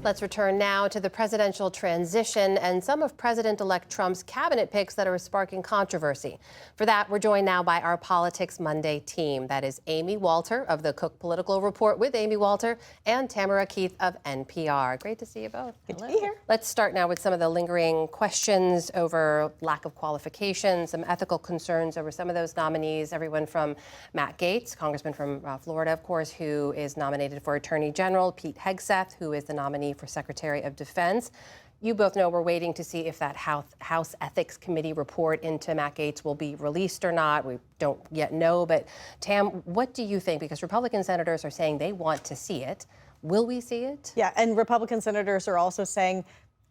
Let's return now to the presidential transition and some of President-elect Trump's cabinet picks that are sparking controversy. For that, we're joined now by our Politics Monday team. That is Amy Walter of the Cook Political Report with Amy Walter and Tamara Keith of NPR. Great to see you both. Good to be here. Let's start now with some of the lingering questions over lack of qualifications, some ethical concerns over some of those nominees. Everyone from Matt Gaetz, Congressman from Florida, of course, who is nominated for Attorney General, Pete Hegseth, who is the nominee for Secretary of Defense. You both know we're waiting to see if that House Ethics Committee report into Matt Gaetz will be released or not. We don't yet know. But Tam, what do you think? Because Republican senators are saying they want to see it. Will we see it? Yeah, and Republican senators are also saying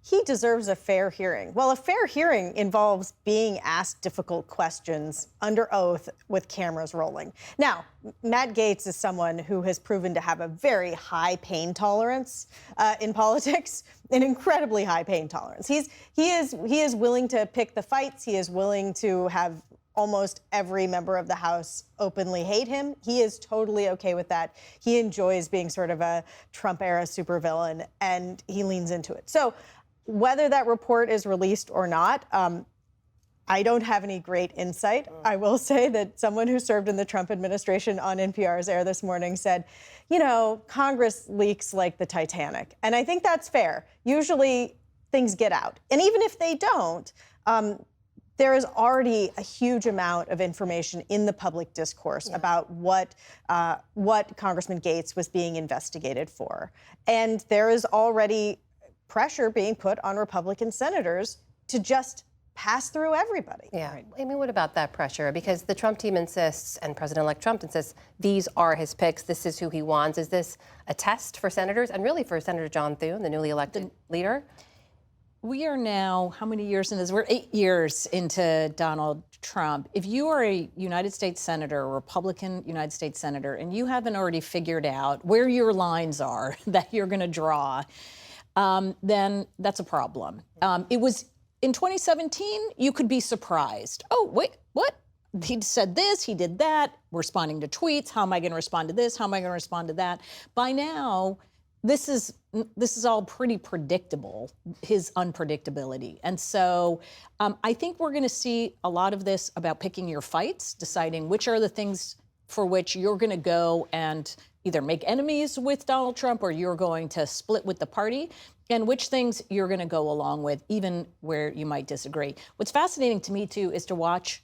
he deserves a fair hearing. Well, a fair hearing involves being asked difficult questions under oath with cameras rolling. Now, Matt Gaetz is someone who has proven to have a very high pain tolerance in politics, an incredibly high pain tolerance. He is willing to pick the fights. He is willing to have almost every member of the House openly hate him. He is totally okay with that. He enjoys being sort of a Trump-era supervillain, and he leans into it. So whether that report is released or not, I don't have any great insight. I will say that someone who served in the Trump administration on NPR's air this morning said, you know, Congress leaks like the Titanic. And I think that's fair. Usually things get out. And even if they don't, there is already a huge amount of information in the public discourse about what Congressman Gaetz was being investigated for. And there is already pressure being put on Republican senators to just pass through everybody. Yeah. Right. I mean, what about that pressure? Because the Trump team insists, and President-elect Trump insists, these are his picks, this is who he wants. Is this a test for senators, and really for Senator John Thune, the newly elected leader? We are now, how many years in this? We're 8 years into Donald Trump. If you are a United States Senator, a Republican United States Senator, and you haven't already figured out where your lines are that you're going to draw, then that's a problem. It was in 2017, you could be surprised. Oh, wait, what? He said this, he did that, responding to tweets. How am I going to respond to this? How am I going to respond to that? By now, this is all pretty predictable, his unpredictability. And so I think we're going to see a lot of this about picking your fights, deciding which are the things for which you're going to go and either make enemies with Donald Trump or you're going to split with the party, and which things you're going to go along with, even where you might disagree. What's fascinating to me, too, is to watch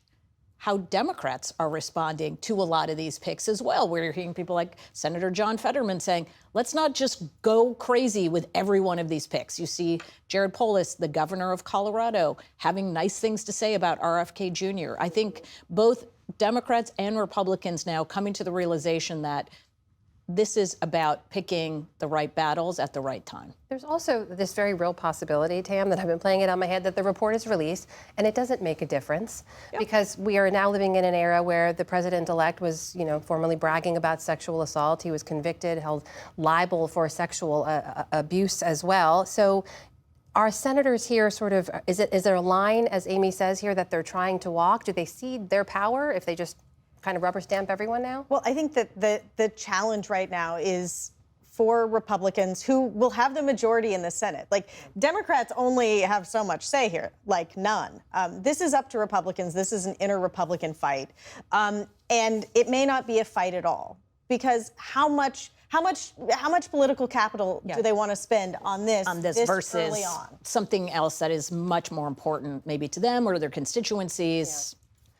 how Democrats are responding to a lot of these picks as well, where you're hearing people like Senator John Fetterman saying, let's not just go crazy with every one of these picks. You see Jared Polis, the governor of Colorado, having nice things to say about RFK Jr. I think both Democrats and Republicans now coming to the realization that this is about picking the right battles at the right time. There's also this very real possibility, Tam, that I've been playing it on my head, that the report is released and it doesn't make a difference because we are now living in an era where the president-elect was, formally bragging about sexual assault. He was convicted, held liable for sexual abuse as well. So are senators here is there a line, as Amy says here, that they're trying to walk? Do they cede their power if they just kind of rubber stamp everyone now? Well, I think that the challenge right now is for Republicans who will have the majority in the Senate. Like, Democrats only have so much say here, like none. This is up to Republicans. This is an inter-Republican fight. And it may not be a fight at all, because how much political capital do they want to spend on this versus early on? Something else that is much more important maybe to them or their constituencies?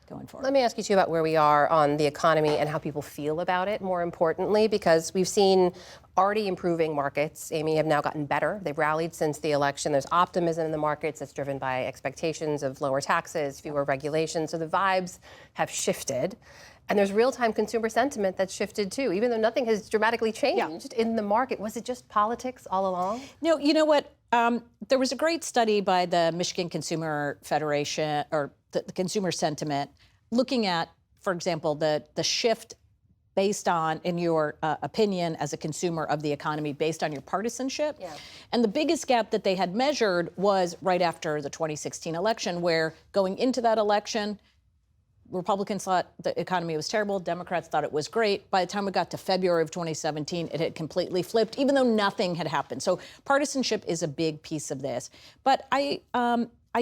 Going forward. Let me ask you, too, about where we are on the economy and how people feel about it, more importantly, because we've seen already improving markets. Amy, have now gotten better. They've rallied since the election. There's optimism in the markets that's driven by expectations of lower taxes, fewer regulations. So the vibes have shifted. And there's real-time consumer sentiment that's shifted, too, even though nothing has dramatically changed in the market. Was it just politics all along? No, you know what? There was a great study by the Michigan Consumer Federation, or the consumer sentiment, looking at, for example, the shift based on, in your opinion as a consumer of the economy, based on your partisanship. Yeah. And the biggest gap that they had measured was right after the 2016 election, where going into that election, Republicans thought the economy was terrible. Democrats thought it was great. By the time we got to February of 2017, it had completely flipped, even though nothing had happened. So partisanship is a big piece of this. But I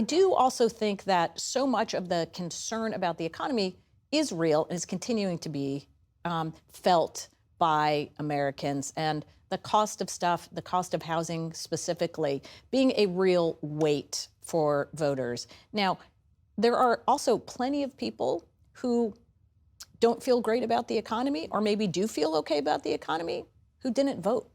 do also think that so much of the concern about the economy is real and is continuing to be felt by Americans. And the cost of stuff, the cost of housing specifically, being a real weight for voters. Now, there are also plenty of people who don't feel great about the economy, or maybe do feel okay about the economy, who didn't vote.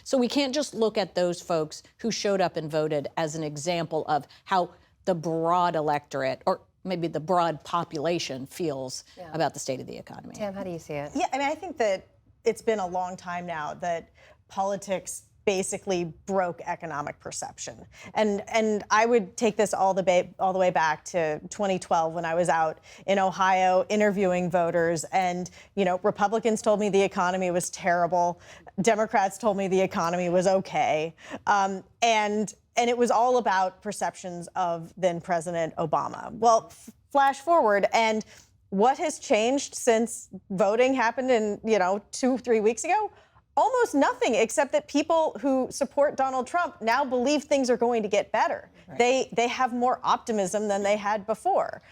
So we can't just look at those folks who showed up and voted as an example of how the broad electorate, or maybe the broad population, feels about the state of the economy. Tam, how do you see it? Yeah, I mean, I think that it's been a long time now that politics basically broke economic perception. And I would take this all the way back to 2012 when I was out in Ohio interviewing voters, and Republicans told me the economy was terrible. Democrats told me the economy was okay. And it was all about perceptions of then President Obama. Well, flash forward, and what has changed since voting happened in 2-3 weeks ago? Almost nothing, except that people who support Donald Trump now believe things are going to get better. Right. They have more optimism than they had before.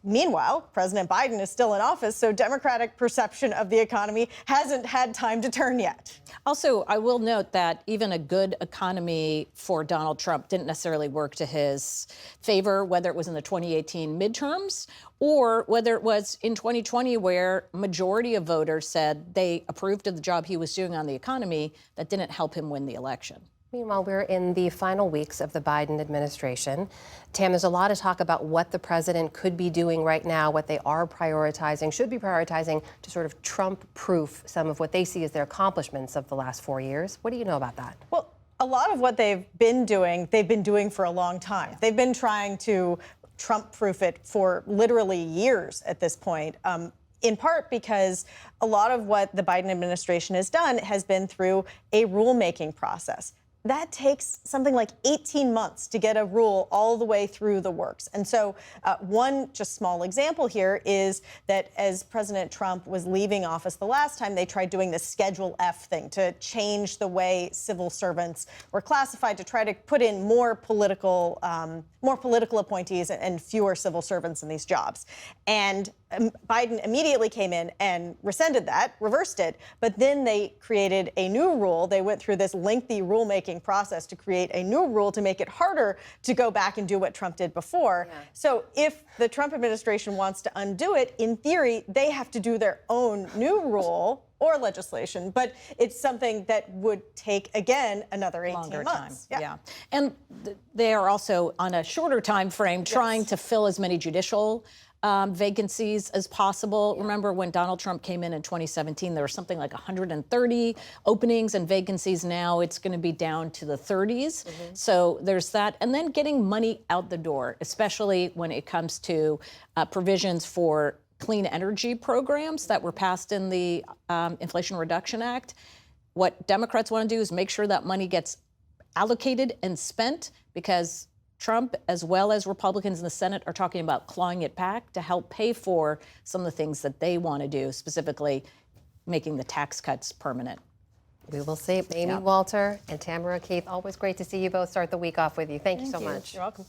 Meanwhile, President Biden is still in office, so Democratic perception of the economy hasn't had time to turn yet. Also, I will note that even a good economy for Donald Trump didn't necessarily work to his favor, whether it was in the 2018 midterms or whether it was in 2020, where majority of voters said they approved of the job he was doing on the economy. That didn't help him win the election. Meanwhile, we're in the final weeks of the Biden administration. Tam, there's a lot of talk about what the president could be doing right now, what they are prioritizing, should be prioritizing to sort of Trump-proof some of what they see as their accomplishments of the last 4 years. What do you know about that? Well, a lot of what they've been doing for a long time. They've been trying to Trump-proof it for literally years at this point. In part because a lot of what the Biden administration has done has been through a rulemaking process. That takes something like 18 months to get a rule all the way through the works. And so one just small example here is that as President Trump was leaving office the last time, they tried doing the Schedule F thing to change the way civil servants were classified, to try to put in more political appointees and fewer civil servants in these jobs. And Biden immediately came in and rescinded that, reversed it, but then they created a new rule. They went through this lengthy rulemaking process to create a new rule to make it harder to go back and do what Trump did before. Yeah. So if the Trump administration wants to undo it, in theory, they have to do their own new rule or legislation, but it's something that would take, again, another 18 Longer months. Time. Yeah. And they are also on a shorter time frame trying to fill as many judicial vacancies as possible. Yeah. Remember when Donald Trump came in 2017, there were something like 130 openings and vacancies. Now it's going to be down to the 30s. Mm-hmm. So there's that. And then getting money out the door, especially when it comes to provisions for clean energy programs that were passed in the Inflation Reduction Act. What Democrats want to do is make sure that money gets allocated and spent, because Trump, as well as Republicans in the Senate, are talking about clawing it back to help pay for some of the things that they want to do, specifically making the tax cuts permanent. We will see. Amy Walter and Tamara Keith, always great to see you both start the week off with you. Thank you so much. You're welcome.